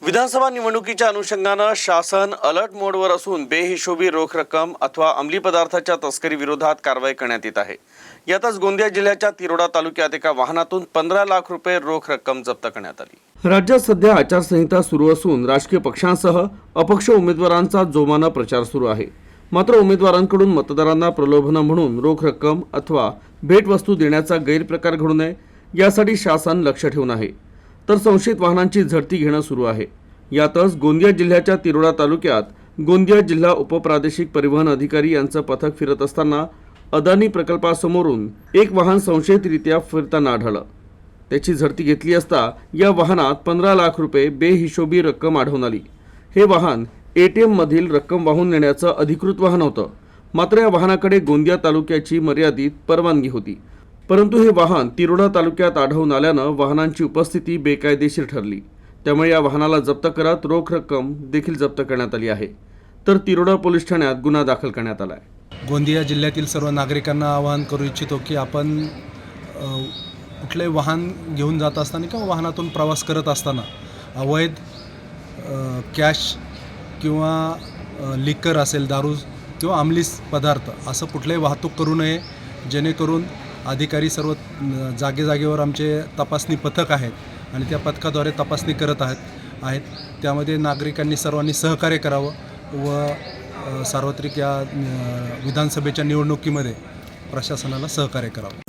विधानसभा निवडणुकीच्या अनुषंगानं शासन अलर्ट मोडवर असून बेहिशोबी रोख रक्कम अथवा अंमली पदार्थाच्या तस्करी विरोधात कारवाई करण्यात येत आहे। यातच गोंदिया जिल्ह्याच्या तिरोडा तालुक्यात एका वाहनातून 15 लाख रुपये रोख रक्कम जप्त करण्यात आली। राज्यात सध्या आचारसंहिता सुरू असून राजकीय पक्षांसह अपक्ष उमेदवारांचा जोमानं प्रचार सुरू आहे। मात्र उमेदवारांकडून मतदारांना प्रलोभन म्हणून रोख रक्कम अथवा भेटवस्तू देण्याचा गैरप्रकार घडू नये यासाठी शासन लक्ष ठेवून आहे, तर संशयित वाहनांची झडती घेणं सुरू आहे। यातच गोंदिया जिल्ह्याच्या तिरोडा तालुक्यात गोंदिया जिल्हा उपप्रादेशिक परिवहन अधिकारी यांचं पथक फिरत असताना अदानी प्रकल्पासमोरून एक वाहन संशयितरित्या फिरताना आढळलं। त्याची झडती घेतली असता या वाहनात 15 लाख रुपये बेहिशोबी रक्कम आढळून आली। हे वाहन ATM मधील रक्कम वाहून नेण्याचं अधिकृत वाहन होतं। मात्र या वाहनाकडे गोंदिया तालुक्याची मर्यादित परवानगी होती, परंतु हे वाहन तिरोडा तालुक्यात आढळून आल्यानं वाहनांची उपस्थिती बेकायदेशीर ठरली। त्यामुळे या वाहनाला जप्त करत रोख रक्कम देखील जप्त करण्यात आली आहे, तर तिरोडा पोलीस ठाण्यात गुन्हा दाखल करण्यात आला आहे। गोंदिया जिल्ह्यातील सर्व नागरिकांना आवाहन करू इच्छितो की आपण कुठले वाहन घेऊन जात असताना किंवा वाहनातून प्रवास करत असताना अवैध कॅश किंवा लिकर असेल, दारू किंवा अंमली पदार्थ असं कुठलेही वाहतूक करू नये, जेणेकरून अधिकारी सर्व जागेवर आमचे तपासणी पथक आहेत आणि त्या पथकाद्वारे तपासणी करत आहेत। त्यामध्ये नागरिकांनी सर्वांनी सहकार्य करावं व सार्वत्रिक या विधानसभेच्या निवडणुकीमध्ये प्रशासनाला सहकार्य करावं।